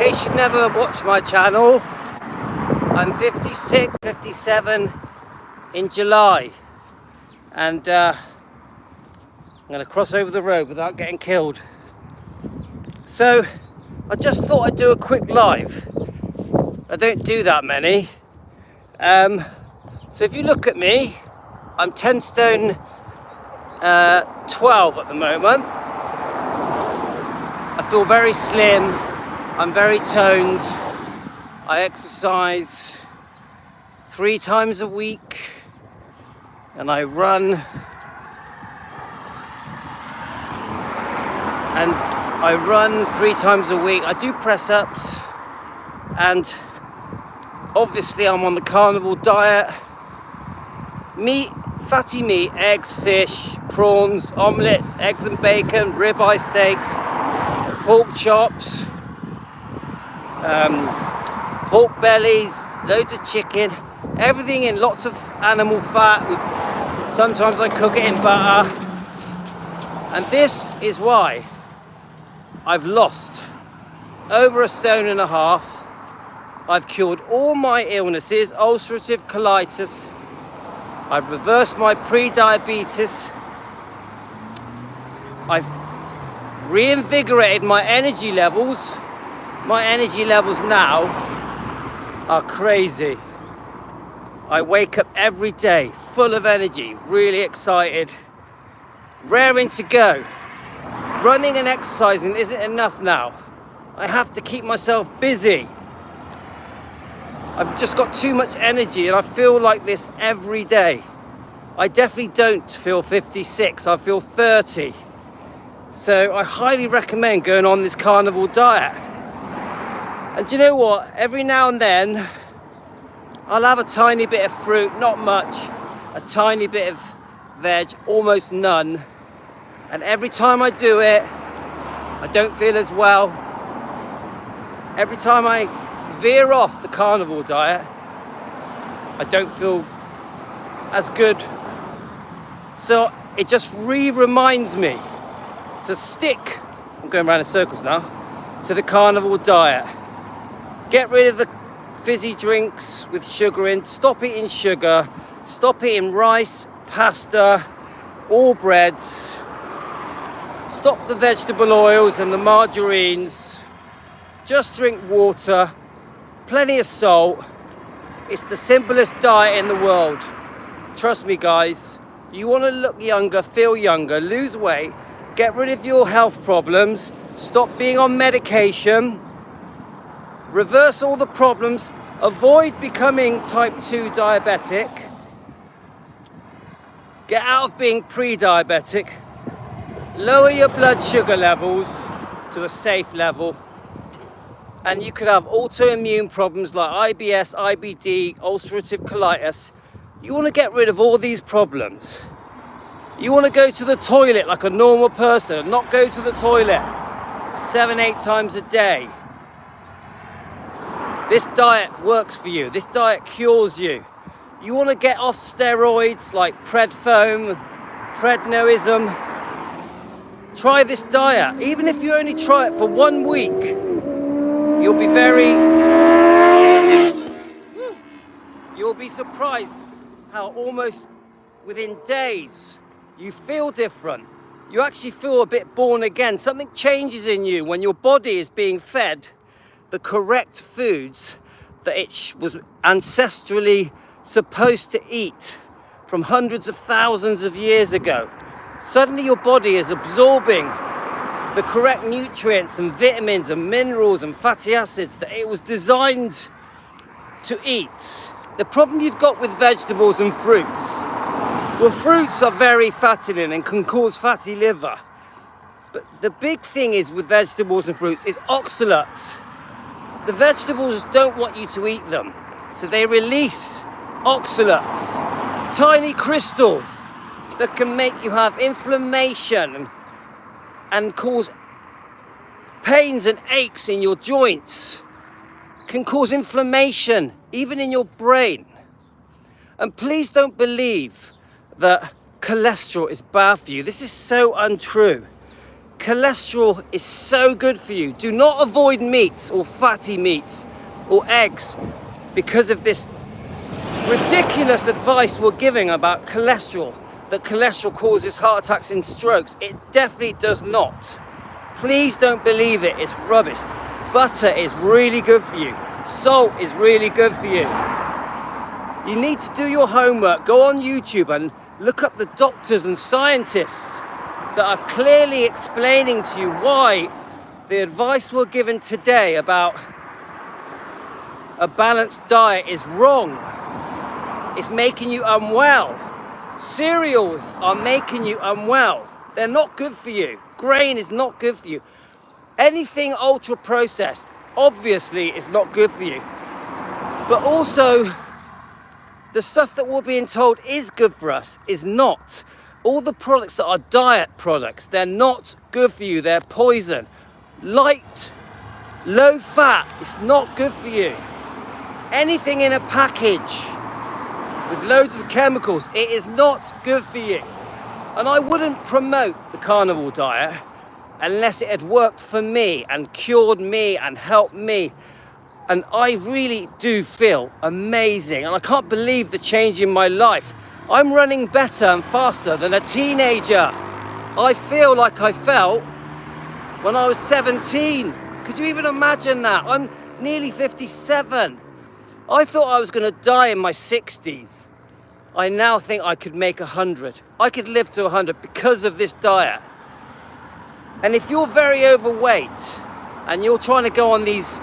case you never watched my channel, I'm 56, 57 in July, and I'm going to cross over the road without getting killed. So I just thought I'd do a quick live. I don't do that many. So if you look at me, I'm 10 stone 12 at the moment. I feel very slim, I'm very toned. I exercise 3 times a week and I run, and I run 3 times a week. I do press ups, and obviously I'm on the carnivore diet. Meat, fatty meat, eggs, fish, prawns, omelettes, eggs and bacon, ribeye steaks, pork chops, pork bellies, loads of chicken, everything in lots of animal fat. Sometimes I cook it in butter. And this is why I've lost over 1.5 stone. I've cured all my illnesses, ulcerative colitis. I've reversed my pre-diabetes. I've reinvigorated my energy levels. My energy levels now are crazy. I wake up every day full of energy, really excited, raring to go. Running and exercising isn't enough now. I have to keep myself busy. I've just got too much energy and I feel like this every day. I definitely don't feel 56, I feel 30. So I highly recommend going on this carnivore diet. And do you know what? Every now and then, I'll have a tiny bit of fruit, not much, a tiny bit of veg, almost none. And every time I do it, I don't feel as well. Every time I veer off the carnivore diet, I don't feel as good. So it just reminds me to stick, I'm going around in circles now, to the carnivore diet. Get rid of the fizzy drinks with sugar in, stop eating sugar, stop eating rice, pasta, all breads, stop the vegetable oils and the margarines, just drink water, plenty of salt. It's the simplest diet in the world. Trust me guys, you want to look younger, feel younger, lose weight, get rid of your health problems, stop being on medication, reverse all the problems, avoid becoming type 2 diabetic, get out of being pre-diabetic, lower your blood sugar levels to a safe level, and you could have autoimmune problems like IBS, IBD, ulcerative colitis. You want to get rid of all these problems. You want to go to the toilet like a normal person, not go to the toilet 7-8 times a day. This diet works for you. This diet cures you. You want to get off steroids like prednisone, prednisone. Try this diet. Even if you only try it for 1 week, you'll be surprised how almost within days you feel different. You actually feel a bit born again. Something changes in you when your body is being fed the correct foods that it was ancestrally supposed to eat from hundreds of thousands of years ago. Suddenly your body is absorbing the correct nutrients and vitamins and minerals and fatty acids that it was designed to eat. The problem you've got with vegetables and fruits, well, fruits are very fattening and can cause fatty liver. But the big thing is with vegetables and fruits is oxalates. The vegetables don't want you to eat them, so they release oxalates, tiny crystals that can make you have inflammation and cause pains and aches in your joints, can cause inflammation even in your brain. And please don't believe that cholesterol is bad for you. This is so untrue. cholesterol is so good for you. Do not avoid meats or fatty meats or eggs because of this ridiculous advice we're giving about cholesterol, that cholesterol causes heart attacks and strokes. It definitely does not. Please don't believe it, it's rubbish. Butter is really good for you. Salt is really good for you. You need to do your homework. Go on YouTube and look up the doctors and scientists that are clearly explaining to you why the advice we're given today about a balanced diet is wrong. It's making you unwell. Cereals are making you unwell. They're not good for you. Grain is not good for you. Anything ultra processed obviously is not good for you. But also, the stuff that we're being told is good for us is not. All the products that are diet products, they're not good for you. They're poison. Light, low fat, it's not good for you. Anything in a package with loads of chemicals, it is not good for you. And I wouldn't promote the carnivore diet unless it had worked for me and cured me and helped me. And I really do feel amazing. And I can't believe the change in my life. I'm running better and faster than a teenager. I feel like I felt when I was 17. Could you even imagine that? I'm nearly 57. I thought I was going to die in my 60s. I now think I could make 100. I could live to 100 because of this diet. And if you're very overweight and you're trying to go on these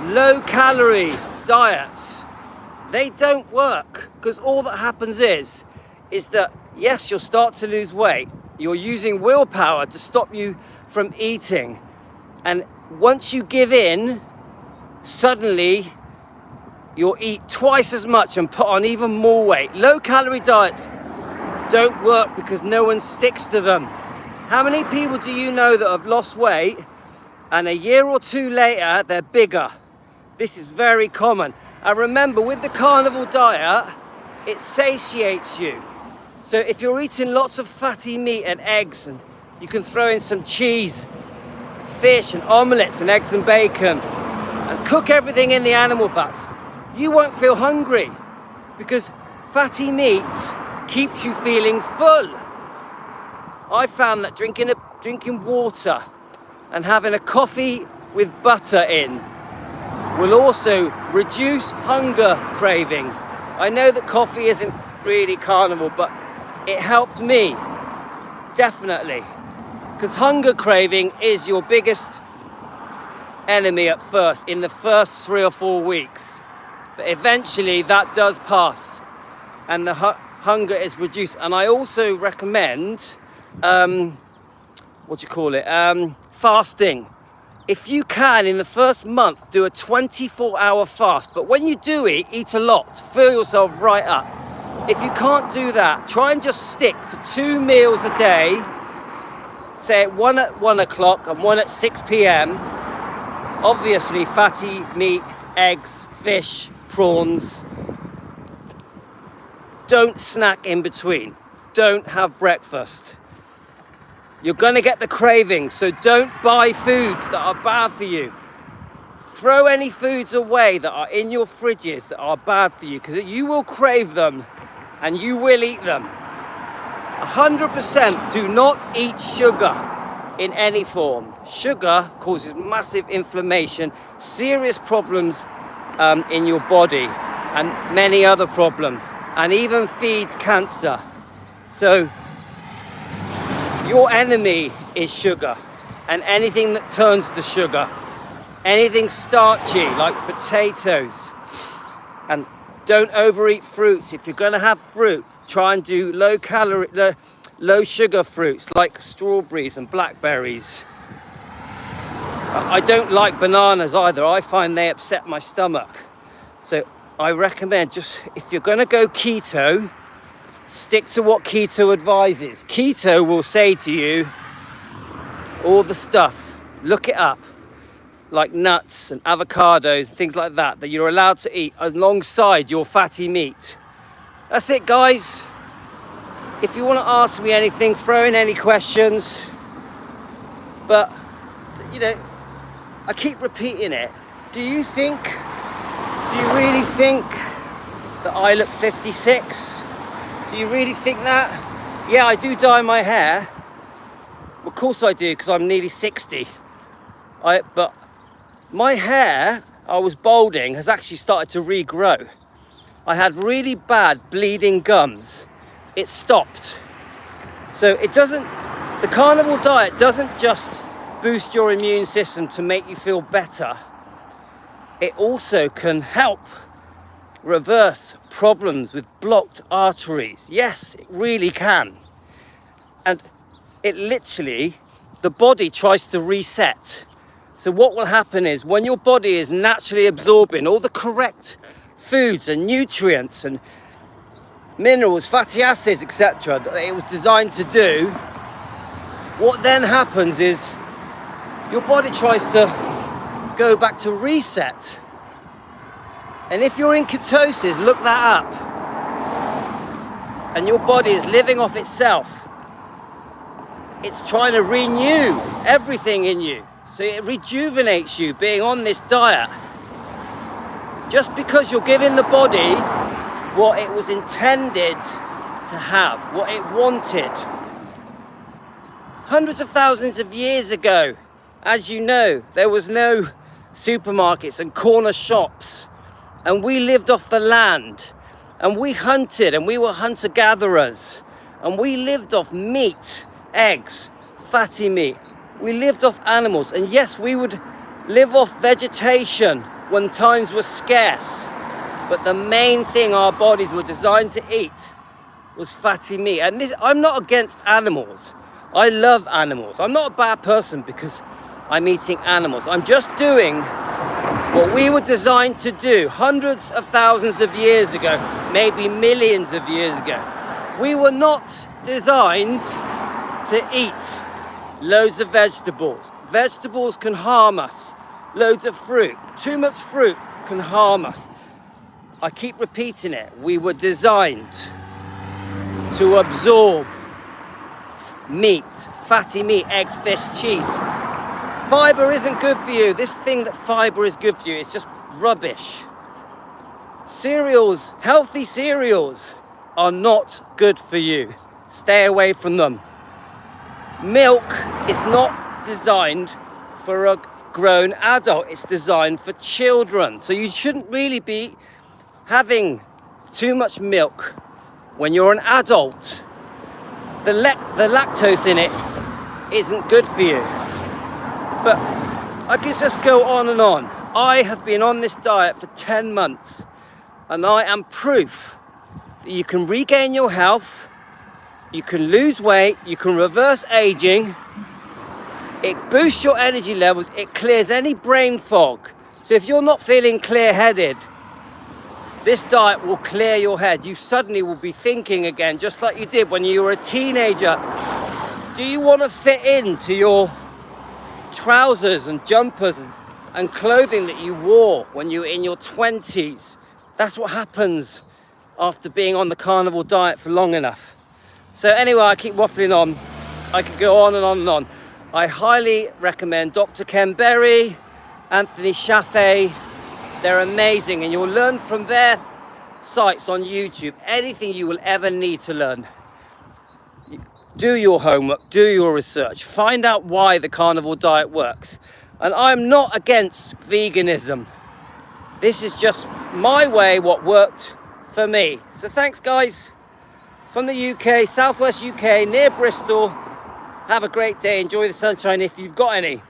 low-calorie diets, they don't work, because all that happens is that, yes, you'll start to lose weight. You're using willpower to stop you from eating. And once you give in, suddenly you'll eat twice as much and put on even more weight. Low-calorie diets don't work because no one sticks to them. How many people do you know that have lost weight and a year or two later they're bigger? This is very common. And remember, with the carnivore diet, it satiates you. So if you're eating lots of fatty meat and eggs, and you can throw in some cheese, fish and omelettes and eggs and bacon, and cook everything in the animal fats, you won't feel hungry, because fatty meat keeps you feeling full. I found that drinking water and having a coffee with butter in will also reduce hunger cravings. I know that coffee isn't really carnivore, but it helped me, definitely. Because hunger craving is your biggest enemy at first, in the first 3 or 4 weeks. But eventually that does pass and the hunger is reduced. And I also recommend, fasting. If you can, in the first month, do a 24-hour fast. But when you do it, eat a lot. Fill yourself right up. If you can't do that, try and just stick to 2 meals a day. Say one at 1 o'clock and one at 6 p.m. Obviously, fatty meat, eggs, fish, prawns. Don't snack in between. Don't have breakfast. You're going to get the cravings, so don't buy foods that are bad for you. Throw any foods away that are in your fridges that are bad for you, because you will crave them and you will eat them. 100% do not eat sugar in any form. Sugar causes massive inflammation, serious problems in your body, and many other problems, and even feeds cancer. So your enemy is sugar, and anything that turns to sugar, anything starchy like potatoes. And don't overeat fruits. If you're going to have fruit, try and do low sugar fruits like strawberries and blackberries. I don't like bananas either. I find they upset my stomach. So I recommend, just if you're going to go keto, stick to what keto advises. Keto will say to you all the stuff, look it up, like nuts and avocados, things like that, that you're allowed to eat alongside your fatty meat. That's it, guys. If you want to ask me anything, throw in any questions. But, you know, I keep repeating it. Do you really think that I look 56? Do you really think that? Yeah, I do dye my hair. Of course I do, because I'm nearly 60. But my hair, I was balding, has actually started to regrow. I had really bad bleeding gums. It stopped. So the carnivore diet doesn't just boost your immune system to make you feel better. It also can help reverse problems with blocked arteries. Yes, it really can. And it literally, the body tries to reset. So what will happen is when your body is naturally absorbing all the correct foods and nutrients and minerals, fatty acids, etc. that it was designed to do, what then happens is your body tries to go back to reset. And if you're in ketosis, look that up. And your body is living off itself. It's trying to renew everything in you. So it rejuvenates you being on this diet. Just because you're giving the body what it was intended to have, what it wanted. Hundreds of thousands of years ago, as you know, there was no supermarkets and corner shops. And we lived off the land. And we hunted, and we were hunter-gatherers. And we lived off meat, eggs, fatty meat. We lived off animals. And yes, we would live off vegetation when times were scarce. But the main thing our bodies were designed to eat was fatty meat. And I'm not against animals. I love animals. I'm not a bad person because I'm eating animals. I'm just doing what we were designed to do hundreds of thousands of years ago, maybe millions of years ago. We were not designed to eat loads of vegetables. Vegetables can harm us. Loads of fruit. Too much fruit can harm us. I keep repeating it. We were designed to absorb meat, fatty meat, eggs, fish, cheese. Fiber isn't good for you. This thing that fiber is good for you, it's just rubbish. Cereals, healthy cereals, are not good for you. Stay away from them. Milk is not designed for a grown adult. It's designed for children. So you shouldn't really be having too much milk when you're an adult. The lactose in it isn't good for you. But I can just go on and on. I have been on this diet for 10 months and I am proof that you can regain your health, you can lose weight, you can reverse aging, it boosts your energy levels, it clears any brain fog. So if you're not feeling clear-headed, this diet will clear your head. You suddenly will be thinking again, just like you did when you were a teenager. Do you want to fit into your trousers and jumpers and clothing that you wore when you were in your 20s? That's what happens after being on the carnivore diet for long enough. So anyway, I keep waffling on. I could go on and on and on. I highly recommend Dr. Ken Berry, Anthony Chaffee. They're amazing, and you'll learn from their sites on YouTube anything you will ever need to learn. Do your homework, do your research, find out why the carnivore diet works. And I'm not against veganism. This is just my way, what worked for me. So thanks guys, from the UK, southwest UK, near Bristol. Have a great day, enjoy the sunshine if you've got any.